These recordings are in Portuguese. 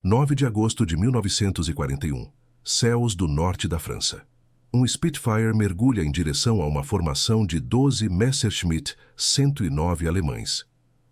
9 de agosto de 1941. Céus do norte da França. Um Spitfire mergulha em direção a uma formação de 12 Messerschmitt 109 alemães.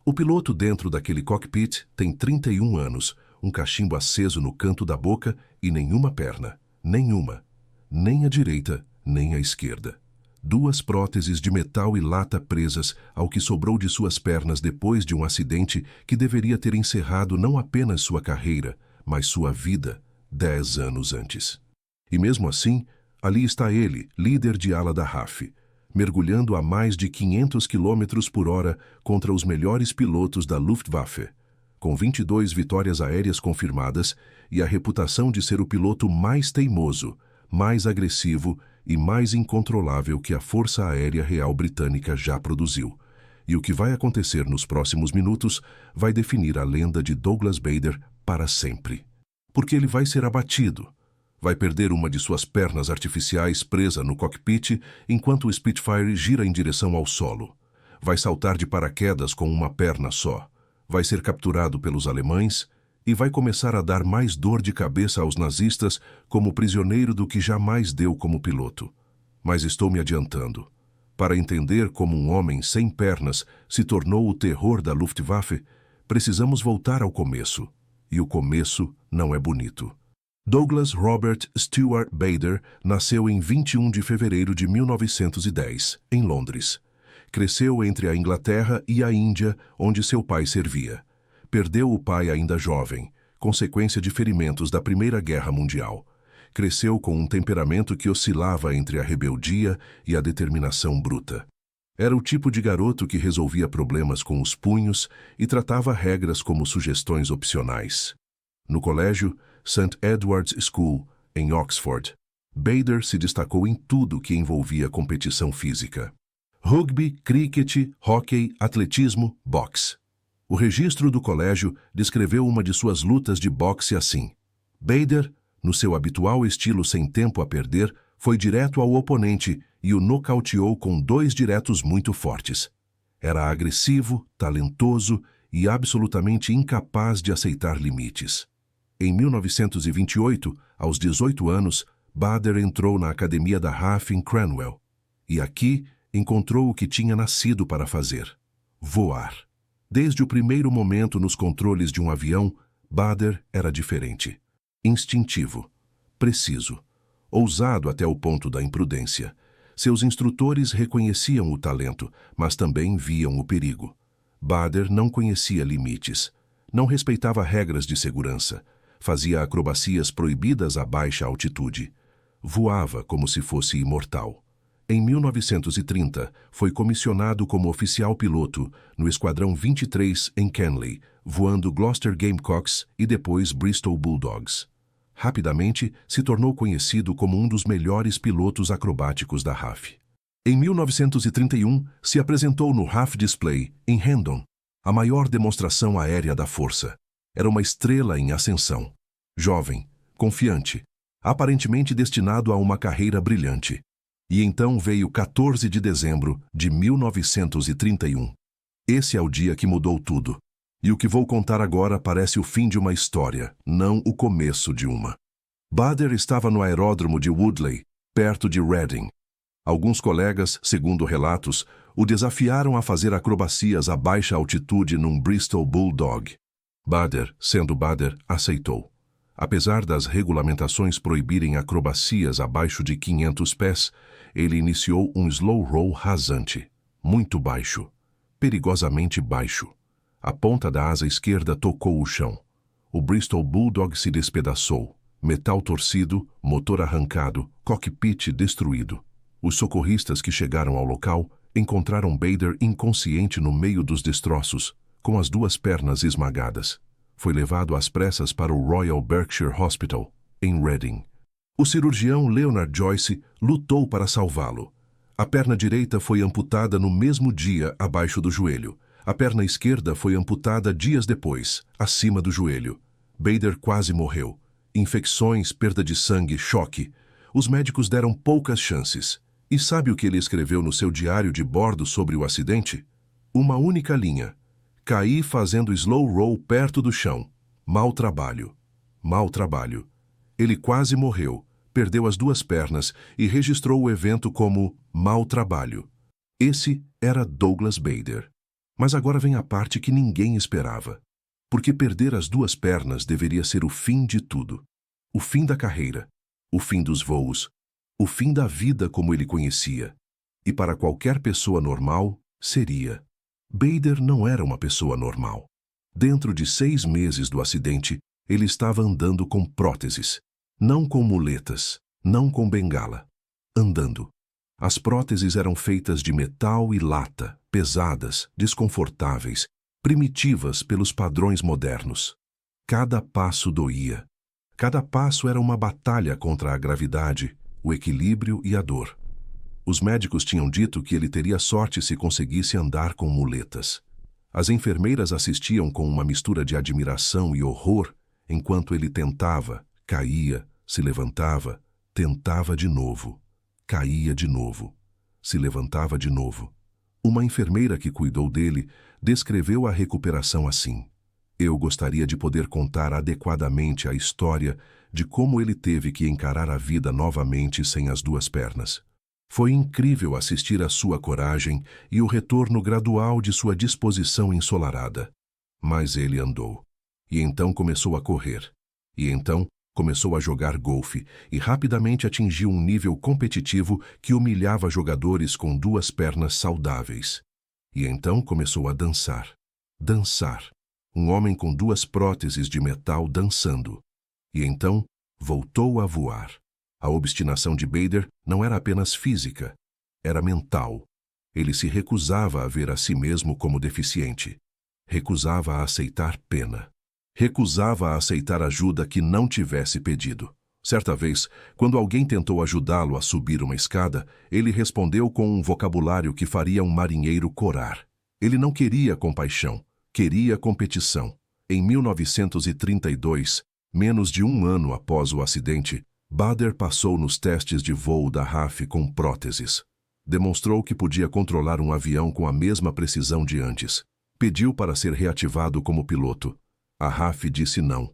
O piloto dentro daquele cockpit tem 31 anos, um cachimbo aceso no canto da boca e nenhuma perna. Nenhuma. Nem a direita, nem a esquerda. 2 próteses de metal e lata presas ao que sobrou de suas pernas depois de um acidente que deveria ter encerrado não apenas sua carreira, mas sua vida 10 anos antes. E mesmo assim, ali está ele, líder de ala da RAF, mergulhando a mais de 500 km por hora contra os melhores pilotos da Luftwaffe, com 22 vitórias aéreas confirmadas e a reputação de ser o piloto mais teimoso, mais agressivo e mais incontrolável que a Força Aérea Real Britânica já produziu. E o que vai acontecer nos próximos minutos vai definir a lenda de Douglas Bader para sempre. Porque ele vai ser abatido. Vai perder uma de suas pernas artificiais presa no cockpit enquanto o Spitfire gira em direção ao solo. Vai saltar de paraquedas com uma perna só. Vai ser capturado pelos alemães e vai começar a dar mais dor de cabeça aos nazistas como prisioneiro do que jamais deu como piloto. Mas estou me adiantando. Para entender como um homem sem pernas se tornou o terror da Luftwaffe, precisamos voltar ao começo. E o começo não é bonito. Douglas Robert Stewart Bader nasceu em 21 de fevereiro de 1910, em Londres. Cresceu entre a Inglaterra e a Índia, onde seu pai servia. Perdeu o pai ainda jovem, consequência de ferimentos da Primeira Guerra Mundial. Cresceu com um temperamento que oscilava entre a rebeldia e a determinação bruta. Era o tipo de garoto que resolvia problemas com os punhos e tratava regras como sugestões opcionais. No colégio, St. Edward's School, em Oxford, Bader se destacou em tudo que envolvia competição física. Rugby, cricket, hóquei, atletismo, boxe. O registro do colégio descreveu uma de suas lutas de boxe assim. Bader, no seu habitual estilo sem tempo a perder, foi direto ao oponente e o nocauteou com 2 diretos muito fortes. Era agressivo, talentoso e absolutamente incapaz de aceitar limites. Em 1928, aos 18 anos, Bader entrou na academia da RAF em Cranwell. E aqui encontrou o que tinha nascido para fazer: voar. Desde o primeiro momento nos controles de um avião, Bader era diferente. Instintivo, preciso, ousado até o ponto da imprudência. Seus instrutores reconheciam o talento, mas também viam o perigo. Bader não conhecia limites, não respeitava regras de segurança, fazia acrobacias proibidas a baixa altitude. Voava como se fosse imortal. Em 1930, foi comissionado como oficial piloto no Esquadrão 23 em Kenley, voando Gloucester Gamecocks e depois Bristol Bulldogs. Rapidamente, se tornou conhecido como um dos melhores pilotos acrobáticos da RAF. Em 1931, se apresentou no RAF Display, em Hendon, a maior demonstração aérea da força. Era uma estrela em ascensão. Jovem, confiante, aparentemente destinado a uma carreira brilhante. E então veio 14 de dezembro de 1931. Esse é o dia que mudou tudo. E o que vou contar agora parece o fim de uma história, não o começo de uma. Bader estava no aeródromo de Woodley, perto de Reading. Alguns colegas, segundo relatos, o desafiaram a fazer acrobacias a baixa altitude num Bristol Bulldog. Bader, sendo Bader, aceitou. Apesar das regulamentações proibirem acrobacias abaixo de 500 pés, ele iniciou um slow roll rasante, muito baixo, perigosamente baixo. A ponta da asa esquerda tocou o chão. O Bristol Bulldog se despedaçou, metal torcido, motor arrancado, cockpit destruído. Os socorristas que chegaram ao local encontraram Bader inconsciente no meio dos destroços, com as 2 pernas esmagadas. Foi levado às pressas para o Royal Berkshire Hospital, em Reading. O cirurgião Leonard Joyce lutou para salvá-lo. A perna direita foi amputada no mesmo dia abaixo do joelho. A perna esquerda foi amputada dias depois, acima do joelho. Bader quase morreu. Infecções, perda de sangue, choque. Os médicos deram poucas chances. E sabe o que ele escreveu no seu diário de bordo sobre o acidente? Uma única linha. Caí fazendo slow roll perto do chão. Mau trabalho. mau trabalho. Ele quase morreu, perdeu as 2 pernas e registrou o evento como mau trabalho. Esse era Douglas Bader. Mas agora vem a parte que ninguém esperava. Porque perder as 2 pernas deveria ser o fim de tudo. O fim da carreira, o fim dos voos, o fim da vida como ele conhecia. E para qualquer pessoa normal, seria. Bader não era uma pessoa normal. Dentro de 6 meses do acidente, ele estava andando com próteses. Não com muletas, não com bengala. Andando. As próteses eram feitas de metal e lata, pesadas, desconfortáveis, primitivas pelos padrões modernos. Cada passo doía. Cada passo era uma batalha contra a gravidade, o equilíbrio e a dor. Os médicos tinham dito que ele teria sorte se conseguisse andar com muletas. As enfermeiras assistiam com uma mistura de admiração e horror enquanto ele tentava, caía, se levantava, tentava de novo, caía de novo, se levantava de novo. Uma enfermeira que cuidou dele descreveu a recuperação assim: eu gostaria de poder contar adequadamente a história de como ele teve que encarar a vida novamente sem as 2 pernas. Foi incrível assistir à sua coragem e o retorno gradual de sua disposição ensolarada. Mas ele andou. E então começou a correr. E então começou a jogar golfe e rapidamente atingiu um nível competitivo que humilhava jogadores com 2 pernas saudáveis. E então começou a dançar. Dançar. Um homem com 2 próteses de metal dançando. E então voltou a voar. A obstinação de Bader não era apenas física, era mental. Ele se recusava a ver a si mesmo como deficiente. Recusava a aceitar pena. Recusava a aceitar ajuda que não tivesse pedido. Certa vez, quando alguém tentou ajudá-lo a subir uma escada, ele respondeu com um vocabulário que faria um marinheiro corar. Ele não queria compaixão, queria competição. Em 1932, menos de 1 ano após o acidente, Bader passou nos testes de voo da RAF com próteses. Demonstrou que podia controlar um avião com a mesma precisão de antes. Pediu para ser reativado como piloto. A RAF disse não.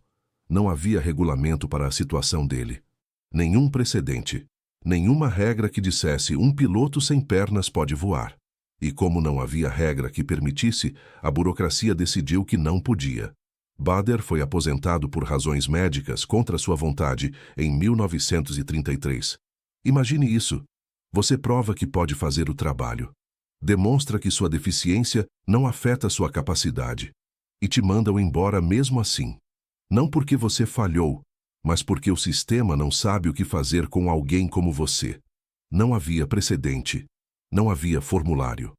Não havia regulamento para a situação dele. Nenhum precedente. Nenhuma regra que dissesse um piloto sem pernas pode voar. E como não havia regra que permitisse, a burocracia decidiu que não podia. Bader foi aposentado por razões médicas contra sua vontade em 1933. Imagine isso. Você prova que pode fazer o trabalho. Demonstra que sua deficiência não afeta sua capacidade. E te mandam embora mesmo assim. Não porque você falhou, mas porque o sistema não sabe o que fazer com alguém como você. Não havia precedente. Não havia formulário.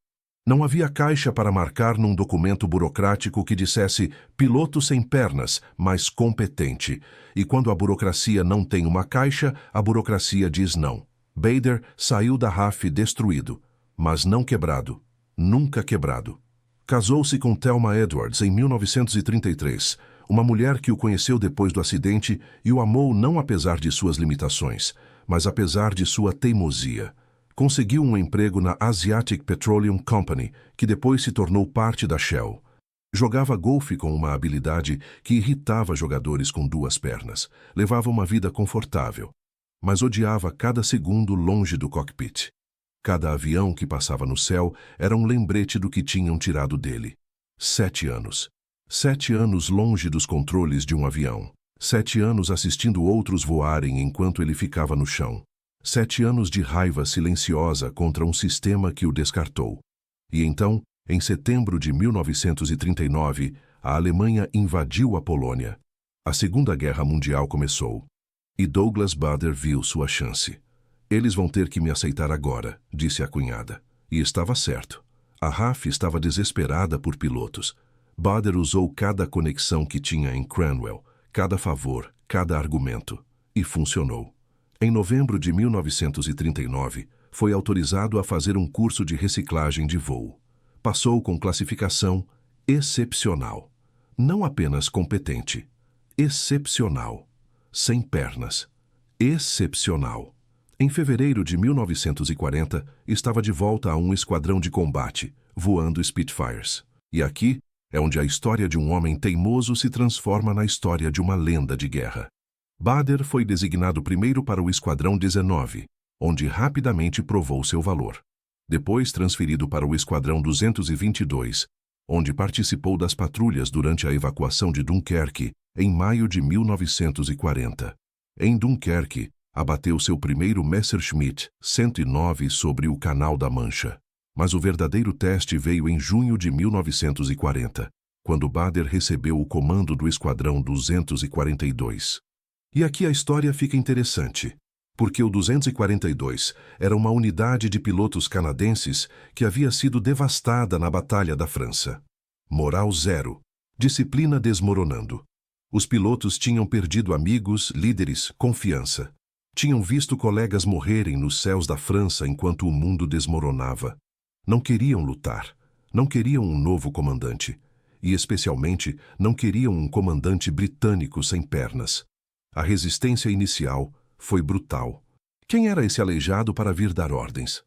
Não havia caixa para marcar num documento burocrático que dissesse piloto sem pernas, mas competente. E quando a burocracia não tem uma caixa, a burocracia diz não. Bader saiu da RAF destruído, mas não quebrado. Nunca quebrado. Casou-se com Thelma Edwards em 1933, uma mulher que o conheceu depois do acidente e o amou não apesar de suas limitações, mas apesar de sua teimosia. Conseguiu um emprego na Asiatic Petroleum Company, que depois se tornou parte da Shell. Jogava golfe com uma habilidade que irritava jogadores com 2 pernas. Levava uma vida confortável, mas odiava cada segundo longe do cockpit. Cada avião que passava no céu era um lembrete do que tinham tirado dele. 7 anos. 7 anos longe dos controles de um avião. 7 anos assistindo outros voarem enquanto ele ficava no chão. 7 anos de raiva silenciosa contra um sistema que o descartou. E então, em setembro de 1939, a Alemanha invadiu a Polônia. A Segunda Guerra Mundial começou. E Douglas Bader viu sua chance. Eles vão ter que me aceitar agora, disse a cunhada. E estava certo. A RAF estava desesperada por pilotos. Bader usou cada conexão que tinha em Cranwell, cada favor, cada argumento. E funcionou. Em novembro de 1939, foi autorizado a fazer um curso de reciclagem de voo. Passou com classificação excepcional. Não apenas competente. Excepcional. Sem pernas. Excepcional. Em fevereiro de 1940, estava de volta a um esquadrão de combate, voando Spitfires. E aqui, É onde a história de um homem teimoso se transforma na história de uma lenda de guerra. Bader foi designado primeiro para o Esquadrão 19, onde rapidamente provou seu valor. Depois transferido para o Esquadrão 222, onde participou das patrulhas durante a evacuação de Dunkerque em maio de 1940. Em Dunkerque, abateu seu primeiro Messerschmitt 109 sobre o Canal da Mancha. Mas o verdadeiro teste veio em junho de 1940, quando Bader recebeu o comando do Esquadrão 242. E aqui a história fica interessante, porque o 242 era uma unidade de pilotos canadenses que havia sido devastada na Batalha da França. Moral zero, disciplina desmoronando. Os pilotos tinham perdido amigos, líderes, confiança. Tinham visto colegas morrerem nos céus da França enquanto o mundo desmoronava. Não queriam lutar, não queriam um novo comandante, e especialmente não queriam um comandante britânico sem pernas. A resistência inicial foi brutal. Quem era esse aleijado para vir dar ordens?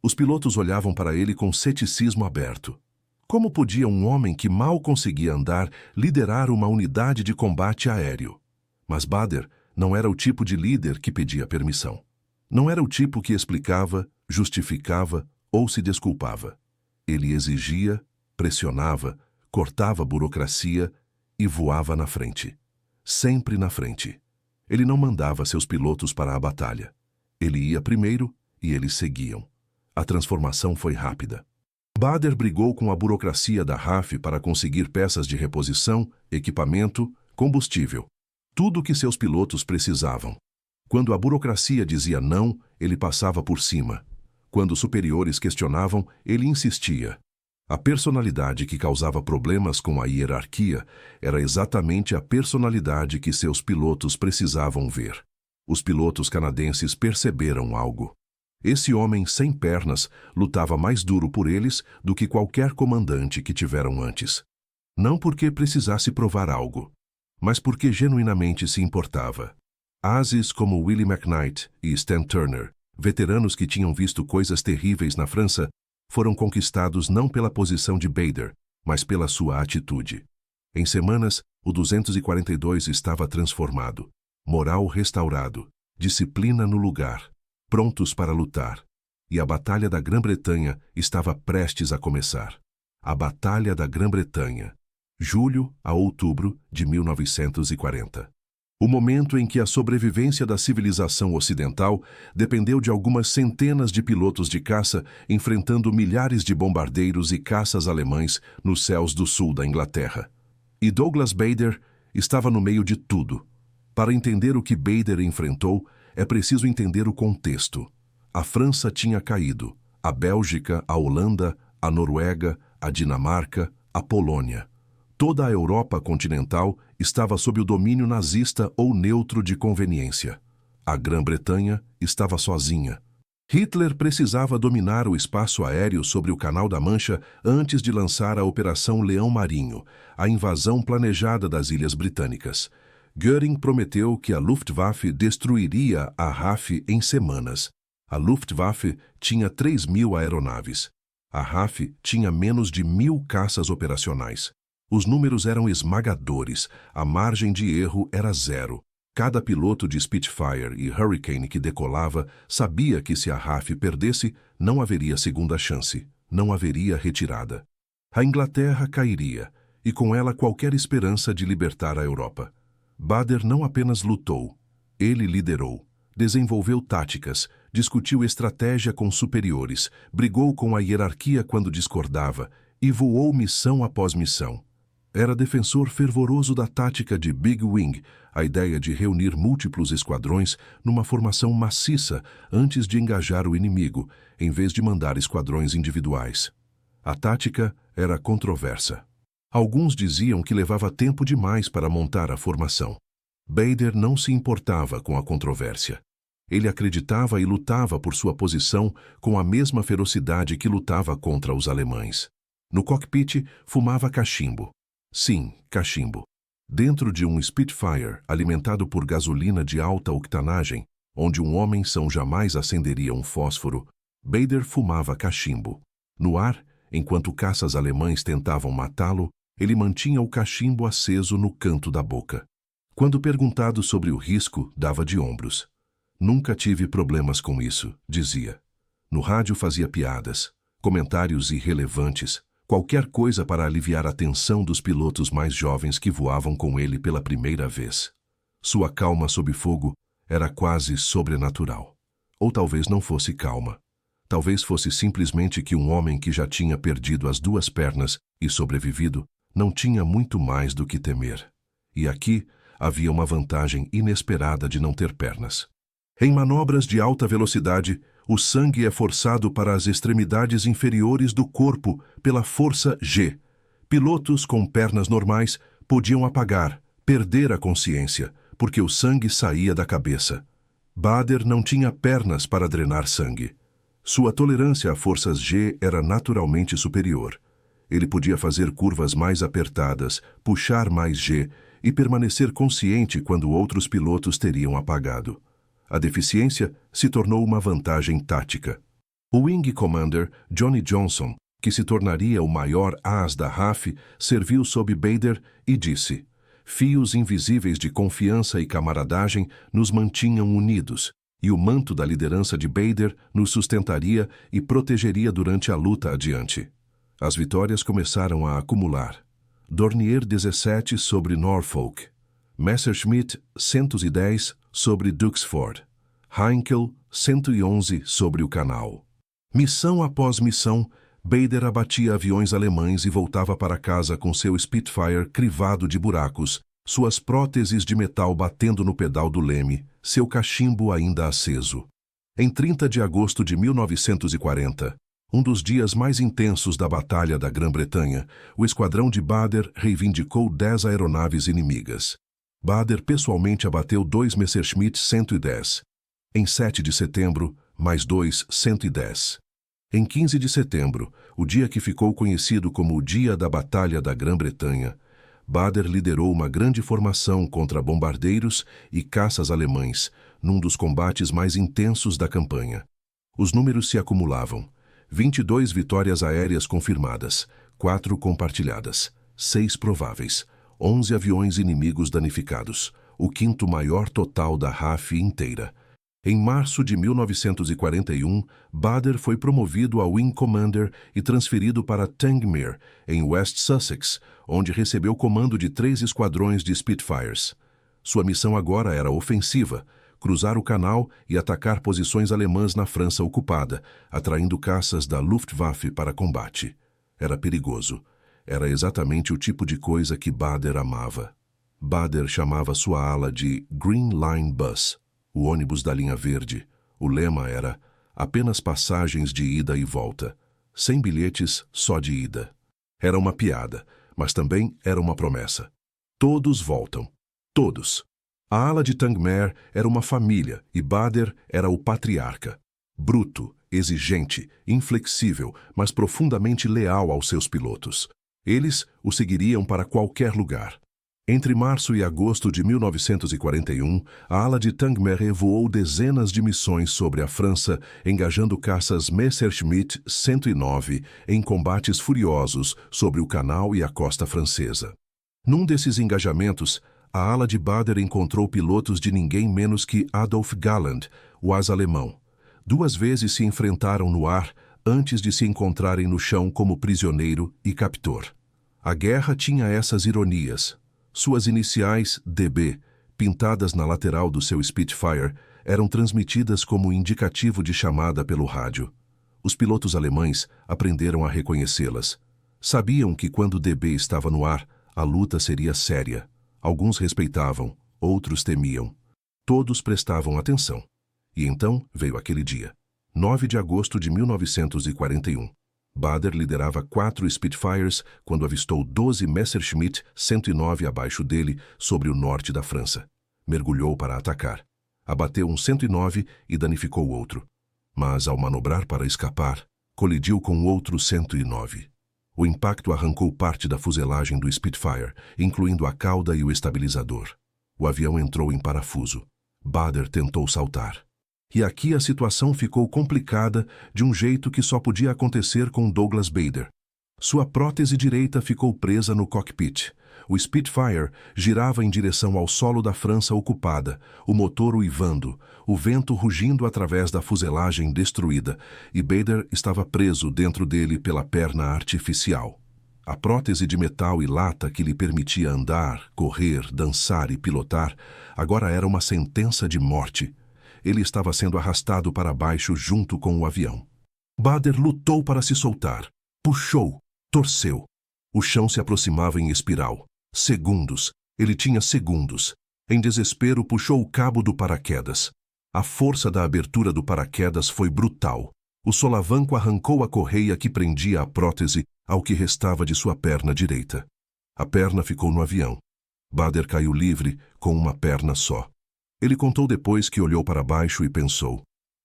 Os pilotos olhavam para ele com ceticismo aberto. Como podia um homem que mal conseguia andar liderar uma unidade de combate aéreo? Mas Bader não era o tipo de líder que pedia permissão. Não era o tipo que explicava, justificava ou se desculpava. Ele exigia, pressionava, cortava burocracia e voava na frente. Sempre na frente. Ele não mandava seus pilotos para a batalha. Ele ia primeiro e eles seguiam. A transformação foi rápida. Bader brigou com a burocracia da RAF para conseguir peças de reposição, equipamento, combustível. Tudo o que seus pilotos precisavam. Quando a burocracia dizia não, ele passava por cima. Quando superiores questionavam, ele insistia. A personalidade que causava problemas com a hierarquia era exatamente a personalidade que seus pilotos precisavam ver. Os pilotos canadenses perceberam algo. Esse homem sem pernas lutava mais duro por eles do que qualquer comandante que tiveram antes. Não porque precisasse provar algo, mas porque genuinamente se importava. Ases como Willie McKnight e Stan Turner, veteranos que tinham visto coisas terríveis na França, foram conquistados não pela posição de Bader, mas pela sua atitude. Em semanas, o 242 estava transformado, moral restaurado, disciplina no lugar, prontos para lutar. E a Batalha da Grã-Bretanha estava prestes a começar. A Batalha da Grã-Bretanha, julho a outubro de 1940. O momento em que a sobrevivência da civilização ocidental dependeu de algumas centenas de pilotos de caça enfrentando milhares de bombardeiros e caças alemães nos céus do sul da Inglaterra. E Douglas Bader estava no meio de tudo. Para entender o que Bader enfrentou, é preciso entender o contexto. A França tinha caído, a Bélgica, a Holanda, a Noruega, a Dinamarca, a Polônia. Toda a Europa continental estava sob o domínio nazista ou neutro de conveniência. A Grã-Bretanha estava sozinha. Hitler precisava dominar o espaço aéreo sobre o Canal da Mancha antes de lançar a Operação Leão Marinho, a invasão planejada das Ilhas Britânicas. Göring prometeu que a Luftwaffe destruiria a RAF em semanas. A Luftwaffe tinha 3.000 aeronaves. A RAF tinha menos de 1.000 caças operacionais. Os números eram esmagadores, a margem de erro era zero. Cada piloto de Spitfire e Hurricane que decolava sabia que se a RAF perdesse, não haveria segunda chance, não haveria retirada. A Inglaterra cairia, e com ela qualquer esperança de libertar a Europa. Bader não apenas lutou, ele liderou, desenvolveu táticas, discutiu estratégia com superiores, brigou com a hierarquia quando discordava e voou missão após missão. Era defensor fervoroso da tática de Big Wing, a ideia de reunir múltiplos esquadrões numa formação maciça antes de engajar o inimigo, em vez de mandar esquadrões individuais. A tática era controversa. Alguns diziam que levava tempo demais para montar a formação. Bader não se importava com a controvérsia. Ele acreditava e lutava por sua posição com a mesma ferocidade que lutava contra os alemães. No cockpit, fumava cachimbo. Sim, cachimbo. Dentro de um Spitfire alimentado por gasolina de alta octanagem, onde um homem-são jamais acenderia um fósforo, Bader fumava cachimbo. No ar, enquanto caças alemães tentavam matá-lo, Ele mantinha o cachimbo aceso no canto da boca. Quando perguntado sobre o risco, dava de ombros. Nunca tive problemas com isso, dizia. No rádio fazia piadas, comentários irrelevantes, qualquer coisa para aliviar a tensão dos pilotos mais jovens que voavam com ele pela primeira vez. Sua calma sob fogo era quase sobrenatural. Ou talvez não fosse calma. Talvez fosse simplesmente que um homem que já tinha perdido as duas pernas e sobrevivido não tinha muito mais do que temer. E aqui havia uma vantagem inesperada de não ter pernas. Em manobras de alta velocidade, o sangue é forçado para as extremidades inferiores do corpo pela força G. Pilotos com pernas normais podiam apagar, perder a consciência, porque o sangue saía da cabeça. Bader não tinha pernas para drenar sangue. Sua tolerância a forças G era naturalmente superior. Ele podia fazer curvas mais apertadas, puxar mais G e permanecer consciente quando outros pilotos teriam apagado. A deficiência se tornou uma vantagem tática. O Wing Commander Johnny Johnson, que se tornaria o maior as da RAF, serviu sob Bader e disse: "Fios invisíveis de confiança e camaradagem nos mantinham unidos, e o manto da liderança de Bader nos sustentaria e protegeria durante a luta adiante." As vitórias começaram a acumular. Dornier 17 sobre Norfolk, Messerschmitt 110 sobre Duxford, Heinkel 111 sobre o Canal. Missão após missão, Bader abatia aviões alemães e voltava para casa com seu Spitfire crivado de buracos, suas próteses de metal batendo no pedal do leme, seu cachimbo ainda aceso. Em 30 de agosto de 1940, um dos dias mais intensos da Batalha da Grã-Bretanha, o esquadrão de Bader reivindicou 10 aeronaves inimigas. Bader pessoalmente abateu 2 Messerschmitt 110. Em 7 de setembro, mais 2 110. Em 15 de setembro, o dia que ficou conhecido como o Dia da Batalha da Grã-Bretanha, Bader liderou uma grande formação contra bombardeiros e caças alemães, num dos combates mais intensos da campanha. Os números se acumulavam. 22 vitórias aéreas confirmadas, 4 compartilhadas, 6 prováveis, 11 aviões inimigos danificados, o quinto maior total da RAF inteira. Em março de 1941, Bader foi promovido a Wing Commander e transferido para Tangmere, em West Sussex, onde recebeu comando de 3 esquadrões de Spitfires. Sua missão agora era ofensiva, cruzar o canal e atacar posições alemãs na França ocupada, atraindo caças da Luftwaffe para combate. Era perigoso. Era exatamente o tipo de coisa que Bader amava. Bader chamava sua ala de Green Line Bus, o ônibus da linha verde. O lema era apenas passagens de ida e volta, sem bilhetes, só de ida. Era uma piada, mas também era uma promessa. Todos voltam. Todos. A ala de Tangmere era uma família e Bader era o patriarca. Bruto, exigente, inflexível, mas profundamente leal aos seus pilotos. Eles o seguiriam para qualquer lugar. Entre março e agosto de 1941, a ala de Tangmere voou dezenas de missões sobre a França, engajando caças Messerschmitt 109 em combates furiosos sobre o canal e a costa francesa. Num desses engajamentos, a ala de Bader encontrou pilotos de ninguém menos que Adolf Galland, o asa alemão. 2 vezes se enfrentaram no ar antes de se encontrarem no chão como prisioneiro e captor. A guerra tinha essas ironias. Suas iniciais, DB, pintadas na lateral do seu Spitfire, eram transmitidas como indicativo de chamada pelo rádio. Os pilotos alemães aprenderam a reconhecê-las. Sabiam que quando DB estava no ar, a luta seria séria. Alguns respeitavam, outros temiam. Todos prestavam atenção. E então veio aquele dia, 9 de agosto de 1941. Bader liderava 4 Spitfires quando avistou 12 Messerschmitt 109 abaixo dele sobre o norte da França. Mergulhou para atacar. Abateu um 109 e danificou outro. Mas, ao manobrar para escapar, colidiu com outro 109. O impacto arrancou parte da fuselagem do Spitfire, incluindo a cauda e o estabilizador. O avião entrou em parafuso. Bader tentou saltar. E aqui a situação ficou complicada de um jeito que só podia acontecer com Douglas Bader. Sua prótese direita ficou presa no cockpit. O Spitfire girava em direção ao solo da França ocupada, o motor uivando, o vento rugindo através da fuselagem destruída, e Bader estava preso dentro dele pela perna artificial. A prótese de metal e lata que lhe permitia andar, correr, dançar e pilotar, agora era uma sentença de morte. Ele estava sendo arrastado para baixo junto com o avião. Bader lutou para se soltar. Puxou, torceu. O chão se aproximava em espiral. Segundos. Ele tinha segundos. Em desespero, puxou o cabo do paraquedas. A força da abertura do paraquedas foi brutal. O solavanco arrancou a correia que prendia a prótese ao que restava de sua perna direita. A perna ficou no avião. Bader caiu livre, com uma perna só. Ele contou depois que olhou para baixo e pensou: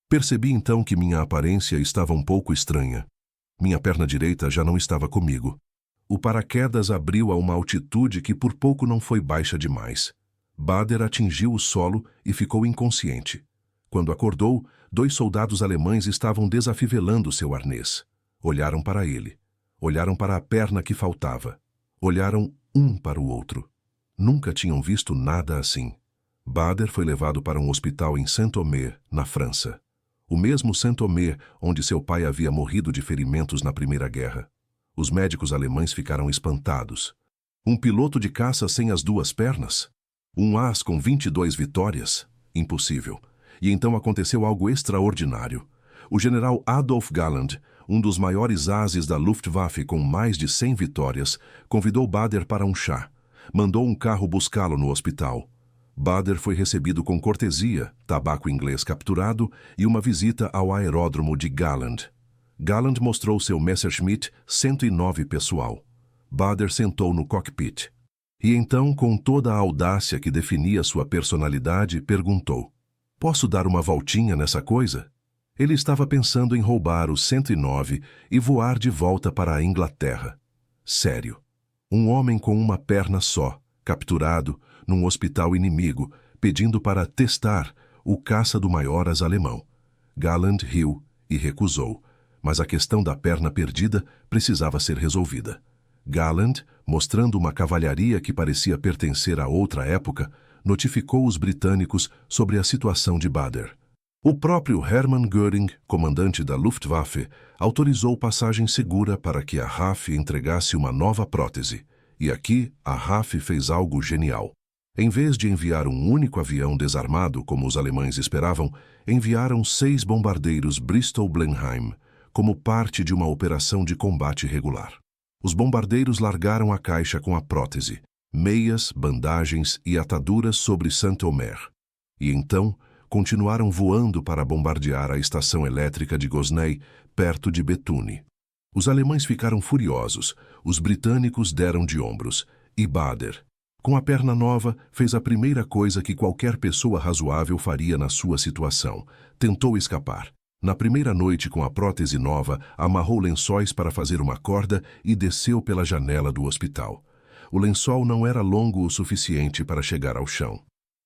percebi então que minha aparência estava um pouco estranha. Minha perna direita já não estava comigo. O paraquedas abriu a uma altitude que por pouco não foi baixa demais. Bader atingiu o solo e ficou inconsciente. Quando acordou, 2 soldados alemães estavam desafivelando seu arnês. Olharam para ele. Olharam para a perna que faltava. Olharam um para o outro. Nunca tinham visto nada assim. Bader foi levado para um hospital em Saint-Omer, na França. O mesmo Saint-Omer onde seu pai havia morrido de ferimentos na Primeira Guerra. Os médicos alemães ficaram espantados. Um piloto de caça sem as 2 pernas? Um as com 22 vitórias? Impossível. E então aconteceu algo extraordinário. O general Adolf Galland, um dos maiores ases da Luftwaffe com mais de 100 vitórias, convidou Bader para um chá. Mandou um carro buscá-lo no hospital. Bader foi recebido com cortesia, tabaco inglês capturado e uma visita ao aeródromo de Galland. Galland mostrou seu Messerschmitt 109 pessoal. Bader sentou no cockpit. E então, com toda a audácia que definia sua personalidade, perguntou: posso dar uma voltinha nessa coisa? Ele estava pensando em roubar o 109 e voar de volta para a Inglaterra. Sério. Um homem com uma perna só, capturado, num hospital inimigo, pedindo para testar o caça do Maioras alemão. Galland riu e recusou, mas a questão da perna perdida precisava ser resolvida. Galland, mostrando uma cavalharia que parecia pertencer a outra época, notificou os britânicos sobre a situação de Bader. O próprio Hermann Göring, comandante da Luftwaffe, autorizou passagem segura para que a RAF entregasse uma nova prótese. E aqui, a RAF fez algo genial. Em vez de enviar um único avião desarmado, como os alemães esperavam, enviaram 6 bombardeiros Bristol Blenheim, como parte de uma operação de combate regular. Os bombardeiros largaram a caixa com a prótese, meias, bandagens e ataduras sobre Saint-Omer. E então, continuaram voando para bombardear a estação elétrica de Gosnay, perto de Bethune. Os alemães ficaram furiosos, os britânicos deram de ombros, e Bader, com a perna nova, fez a primeira coisa que qualquer pessoa razoável faria na sua situação: tentou escapar. Na primeira noite, com a prótese nova, amarrou lençóis para fazer uma corda e desceu pela janela do hospital. O lençol não era longo o suficiente para chegar ao chão.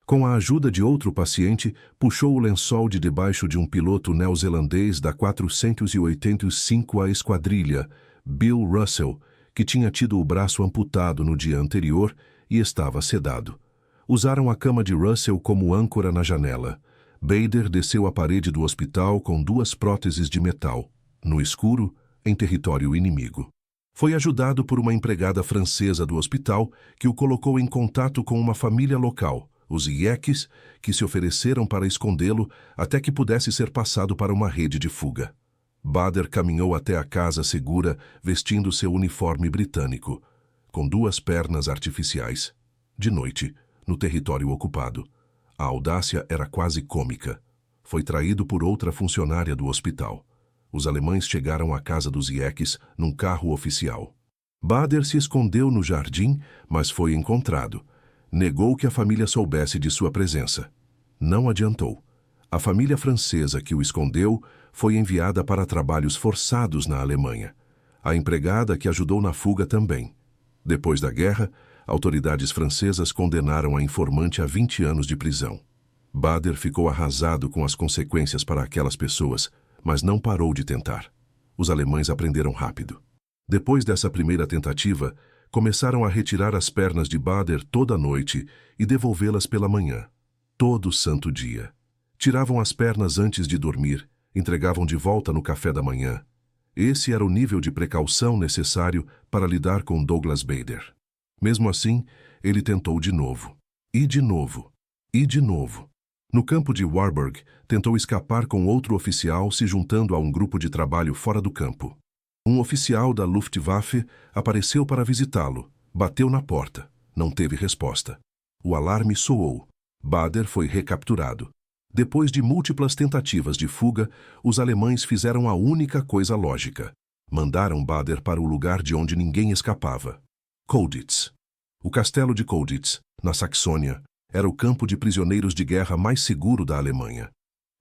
Com a ajuda de outro paciente, puxou o lençol de debaixo de um piloto neozelandês da 485 à Esquadrilha, Bill Russell, que tinha tido o braço amputado no dia anterior e estava sedado. Usaram a cama de Russell como âncora na janela. Bader desceu a parede do hospital com 2 próteses de metal, no escuro, em território inimigo. Foi ajudado por uma empregada francesa do hospital que o colocou em contato com uma família local, os Ieques, que se ofereceram para escondê-lo até que pudesse ser passado para uma rede de fuga. Bader caminhou até a casa segura, vestindo seu uniforme britânico, com 2 pernas artificiais. De noite, no território ocupado. A audácia era quase cômica. Foi traído por outra funcionária do hospital. Os alemães chegaram à casa dos Ieques num carro oficial. Bader se escondeu no jardim, mas foi encontrado. Negou que a família soubesse de sua presença. Não adiantou. A família francesa que o escondeu foi enviada para trabalhos forçados na Alemanha. A empregada que ajudou na fuga também. Depois da guerra, autoridades francesas condenaram a informante a 20 anos de prisão. Bader ficou arrasado com as consequências para aquelas pessoas, mas não parou de tentar. Os alemães aprenderam rápido. Depois dessa primeira tentativa, começaram a retirar as pernas de Bader toda a noite e devolvê-las pela manhã, todo santo dia. Tiravam as pernas antes de dormir, entregavam de volta no café da manhã. Esse era o nível de precaução necessário para lidar com Douglas Bader. Mesmo assim, ele tentou de novo. E de novo. E de novo. No campo de Warburg, tentou escapar com outro oficial se juntando a um grupo de trabalho fora do campo. Um oficial da Luftwaffe apareceu para visitá-lo. Bateu na porta. Não teve resposta. O alarme soou. Bader foi recapturado. Depois de múltiplas tentativas de fuga, os alemães fizeram a única coisa lógica. Mandaram Bader para o lugar de onde ninguém escapava. Colditz. O castelo de Colditz, na Saxônia, era o campo de prisioneiros de guerra mais seguro da Alemanha.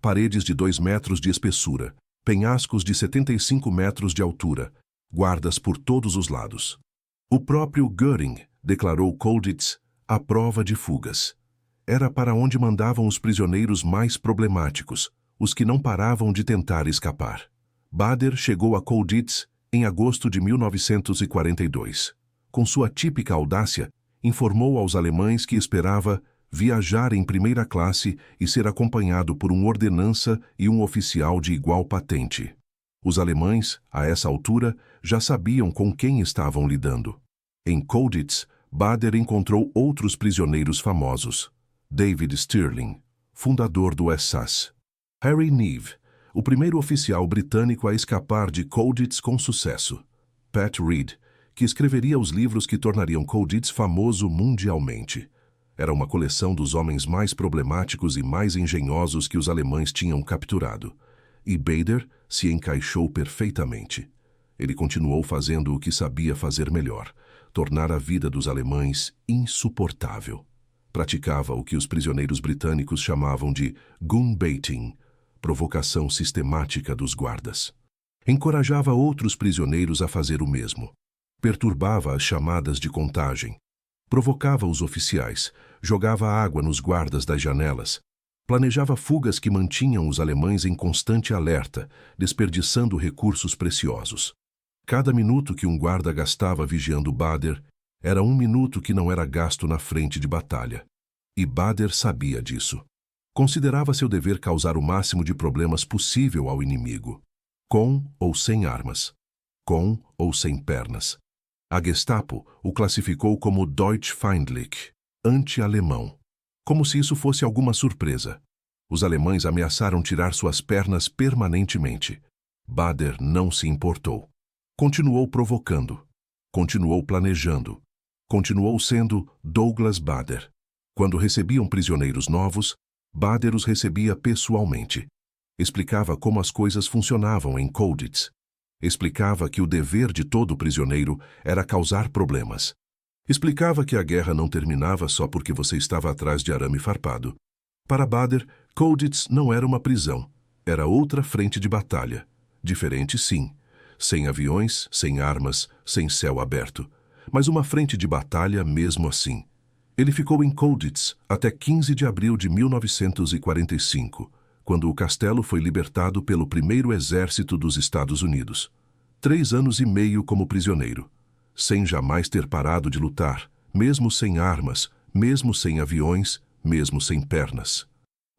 Paredes de 2 metros de espessura, penhascos de 75 metros de altura, guardas por todos os lados. O próprio Göring declarou Colditz a prova de fugas. Era para onde mandavam os prisioneiros mais problemáticos, os que não paravam de tentar escapar. Bader chegou a Colditz em agosto de 1942. Com sua típica audácia, informou aos alemães que esperava viajar em primeira classe e ser acompanhado por um ordenança e um oficial de igual patente. Os alemães, a essa altura, já sabiam com quem estavam lidando. Em Colditz, Bader encontrou outros prisioneiros famosos. David Stirling, fundador do SS. Harry Neve, o primeiro oficial britânico a escapar de Colditz com sucesso. Pat Reed, que escreveria os livros que tornariam Colditz famoso mundialmente. Era uma coleção dos homens mais problemáticos e mais engenhosos que os alemães tinham capturado. E Bader se encaixou perfeitamente. Ele continuou fazendo o que sabia fazer melhor, tornar a vida dos alemães insuportável. Praticava o que os prisioneiros britânicos chamavam de gunbaiting, provocação sistemática dos guardas. Encorajava outros prisioneiros a fazer o mesmo. Perturbava as chamadas de contagem. Provocava os oficiais, jogava água nos guardas das janelas. Planejava fugas que mantinham os alemães em constante alerta, desperdiçando recursos preciosos. Cada minuto que um guarda gastava vigiando Bader era 1 minuto que não era gasto na frente de batalha. E Bader sabia disso. Considerava seu dever causar o máximo de problemas possível ao inimigo, com ou sem armas, com ou sem pernas. A Gestapo o classificou como Deutschfeindlich, anti-alemão, como se isso fosse alguma surpresa. Os alemães ameaçaram tirar suas pernas permanentemente. Bader não se importou. Continuou provocando, continuou planejando, continuou sendo Douglas Bader. Quando recebiam prisioneiros novos, Bader os recebia pessoalmente. Explicava como as coisas funcionavam em Colditz. Explicava que o dever de todo prisioneiro era causar problemas. Explicava que a guerra não terminava só porque você estava atrás de arame farpado. Para Bader, Colditz não era uma prisão. Era outra frente de batalha. Diferente, sim. Sem aviões, sem armas, sem céu aberto. Mas uma frente de batalha mesmo assim. Ele ficou em Colditz até 15 de abril de 1945, quando o castelo foi libertado pelo primeiro exército dos Estados Unidos. 3 anos e meio como prisioneiro, sem jamais ter parado de lutar, mesmo sem armas, mesmo sem aviões, mesmo sem pernas.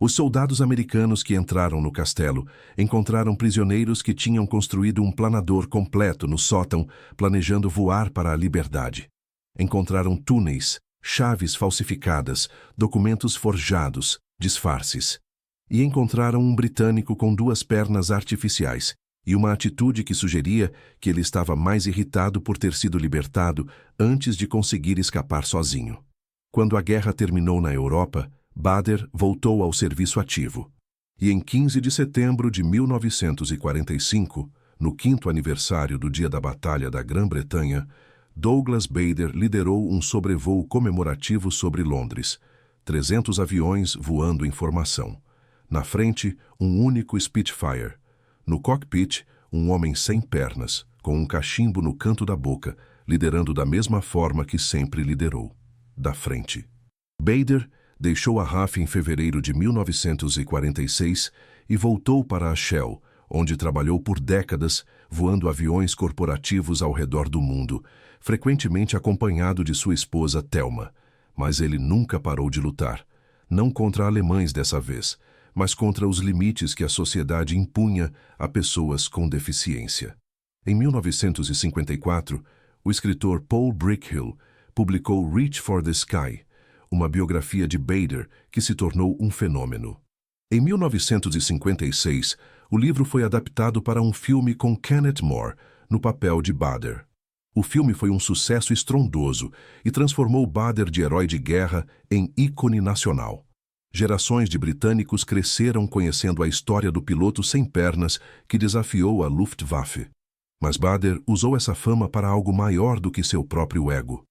Os soldados americanos que entraram no castelo encontraram prisioneiros que tinham construído um planador completo no sótão, planejando voar para a liberdade. Encontraram túneis, chaves falsificadas, documentos forjados, disfarces. E encontraram um britânico com 2 pernas artificiais e uma atitude que sugeria que ele estava mais irritado por ter sido libertado antes de conseguir escapar sozinho. Quando a guerra terminou na Europa, Bader voltou ao serviço ativo. E em 15 de setembro de 1945, no 5º aniversário do dia da Batalha da Grã-Bretanha, Douglas Bader liderou um sobrevoo comemorativo sobre Londres, 300 aviões voando em formação. Na frente, um único Spitfire. No cockpit, um homem sem pernas, com um cachimbo no canto da boca, liderando da mesma forma que sempre liderou, da frente. Bader deixou a RAF em fevereiro de 1946 e voltou para a Shell, onde trabalhou por décadas, voando aviões corporativos ao redor do mundo, frequentemente acompanhado de sua esposa Thelma. Mas ele nunca parou de lutar, não contra alemães dessa vez, mas contra os limites que a sociedade impunha a pessoas com deficiência. Em 1954, o escritor Paul Brickhill publicou Reach for the Sky, uma biografia de Bader que se tornou um fenômeno. Em 1956, o livro foi adaptado para um filme com Kenneth More, no papel de Bader. O filme foi um sucesso estrondoso e transformou Bader de herói de guerra em ícone nacional. Gerações de britânicos cresceram conhecendo a história do piloto sem pernas que desafiou a Luftwaffe. Mas Bader usou essa fama para algo maior do que seu próprio ego.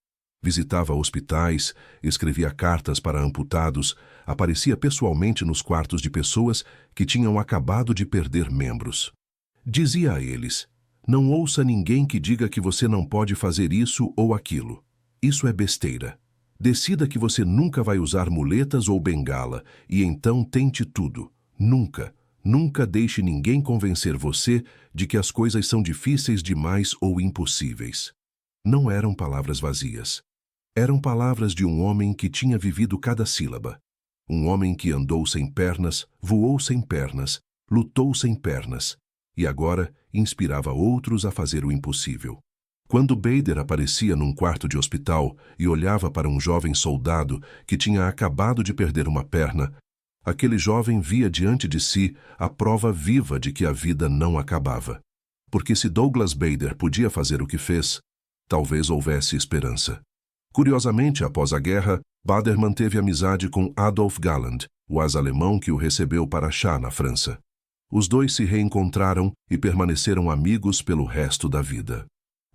Visitava hospitais, escrevia cartas para amputados, aparecia pessoalmente nos quartos de pessoas que tinham acabado de perder membros. Dizia a eles: "Não ouça ninguém que diga que você não pode fazer isso ou aquilo. Isso é besteira. Decida que você nunca vai usar muletas ou bengala e então tente tudo. Nunca, nunca deixe ninguém convencer você de que as coisas são difíceis demais ou impossíveis." Não eram palavras vazias. Eram palavras de um homem que tinha vivido cada sílaba. Um homem que andou sem pernas, voou sem pernas, lutou sem pernas, e agora inspirava outros a fazer o impossível. Quando Bader aparecia num quarto de hospital e olhava para um jovem soldado que tinha acabado de perder uma perna, aquele jovem via diante de si a prova viva de que a vida não acabava. Porque se Douglas Bader podia fazer o que fez, talvez houvesse esperança. Curiosamente, após a guerra, Bader manteve amizade com Adolf Galland, o asa-alemão que o recebeu para chá na França. Os dois se reencontraram e permaneceram amigos pelo resto da vida.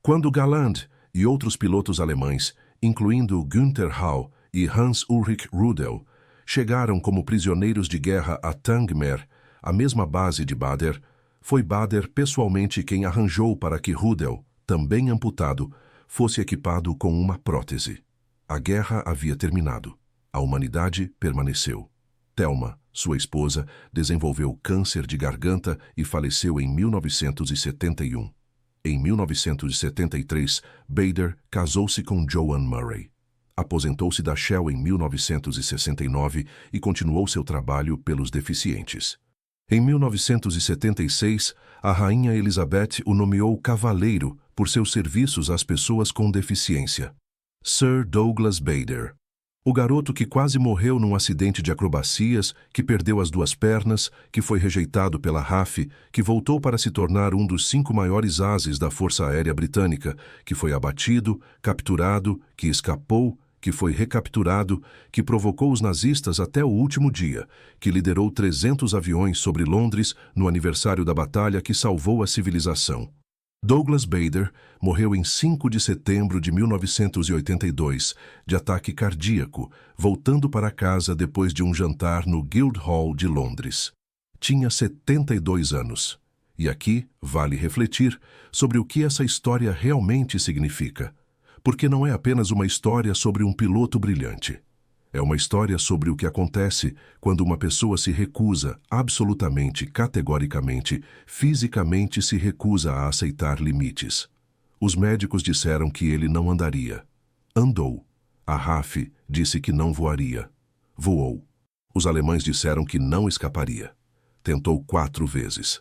Quando Galland e outros pilotos alemães, incluindo Günther Hau e Hans-Ulrich Rudel, chegaram como prisioneiros de guerra a Tangmer, a mesma base de Bader, foi Bader pessoalmente quem arranjou para que Rudel, também amputado, fosse equipado com uma prótese. A guerra havia terminado. A humanidade permaneceu. Thelma, sua esposa, desenvolveu câncer de garganta e faleceu em 1971. Em 1973, Bader casou-se com Joanne Murray. Aposentou-se da Shell em 1969 e continuou seu trabalho pelos deficientes. Em 1976, a Rainha Elizabeth o nomeou cavaleiro por seus serviços às pessoas com deficiência. Sir Douglas Bader. O garoto que quase morreu num acidente de acrobacias, que perdeu as 2 pernas, que foi rejeitado pela RAF, que voltou para se tornar um dos 5 maiores ases da Força Aérea Britânica, que foi abatido, capturado, que escapou, que foi recapturado, que provocou os nazistas até o último dia, que liderou 300 aviões sobre Londres no aniversário da batalha que salvou a civilização. Douglas Bader morreu em 5 de setembro de 1982, de ataque cardíaco, voltando para casa depois de um jantar no Guildhall de Londres. Tinha 72 anos. E aqui vale refletir sobre o que essa história realmente significa. Porque não é apenas uma história sobre um piloto brilhante. É uma história sobre o que acontece quando uma pessoa se recusa, absolutamente, categoricamente, fisicamente se recusa a aceitar limites. Os médicos disseram que ele não andaria. Andou. A RAF disse que não voaria. Voou. Os alemães disseram que não escaparia. Tentou 4 vezes.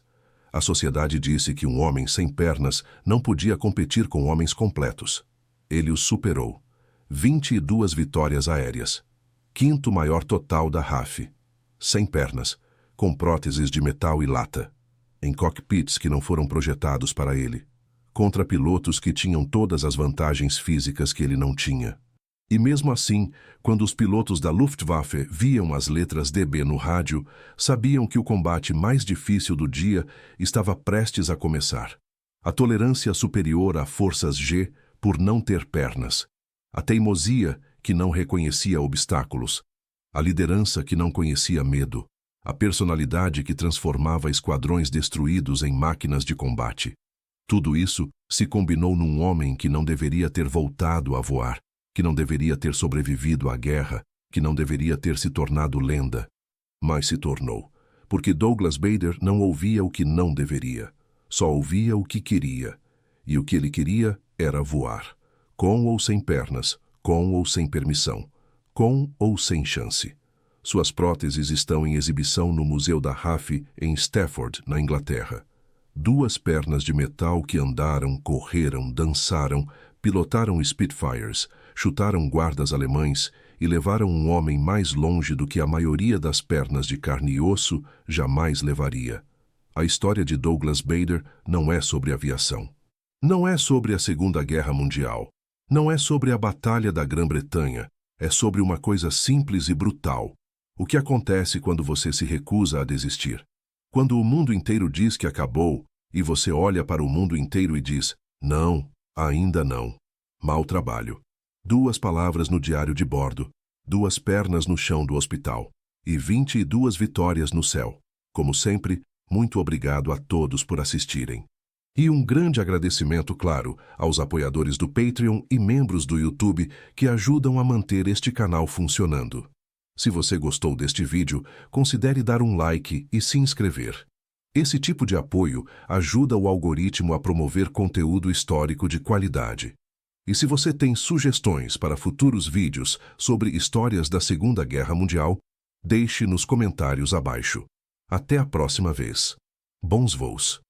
A sociedade disse que um homem sem pernas não podia competir com homens completos. Ele os superou. 22 vitórias aéreas. 5º maior total da RAF. Sem pernas, com próteses de metal e lata. Em cockpits que não foram projetados para ele. Contra pilotos que tinham todas as vantagens físicas que ele não tinha. E mesmo assim, quando os pilotos da Luftwaffe viam as letras DB no rádio, sabiam que o combate mais difícil do dia estava prestes a começar. A tolerância superior a forças G por não ter pernas. A teimosia que não reconhecia obstáculos. A liderança que não conhecia medo. A personalidade que transformava esquadrões destruídos em máquinas de combate. Tudo isso se combinou num homem que não deveria ter voltado a voar, que não deveria ter sobrevivido à guerra, que não deveria ter se tornado lenda. Mas se tornou, porque Douglas Bader não ouvia o que não deveria. Só ouvia o que queria. E o que ele queria era voar. Com ou sem pernas, com ou sem permissão, com ou sem chance. Suas próteses estão em exibição no Museu da RAF em Stafford, na Inglaterra. 2 pernas de metal que andaram, correram, dançaram, pilotaram Spitfires, chutaram guardas alemães e levaram um homem mais longe do que a maioria das pernas de carne e osso jamais levaria. A história de Douglas Bader não é sobre aviação. Não é sobre a Segunda Guerra Mundial. Não é sobre a Batalha da Grã-Bretanha. É sobre uma coisa simples e brutal. O que acontece quando você se recusa a desistir? Quando o mundo inteiro diz que acabou, e você olha para o mundo inteiro e diz, não, ainda não. Mau trabalho. 2 palavras no diário de bordo, 2 pernas no chão do hospital, e 22 vitórias no céu. Como sempre, muito obrigado a todos por assistirem. E um grande agradecimento, claro, aos apoiadores do Patreon e membros do YouTube que ajudam a manter este canal funcionando. Se você gostou deste vídeo, considere dar um like e se inscrever. Esse tipo de apoio ajuda o algoritmo a promover conteúdo histórico de qualidade. E se você tem sugestões para futuros vídeos sobre histórias da Segunda Guerra Mundial, deixe nos comentários abaixo. Até a próxima vez. Bons voos!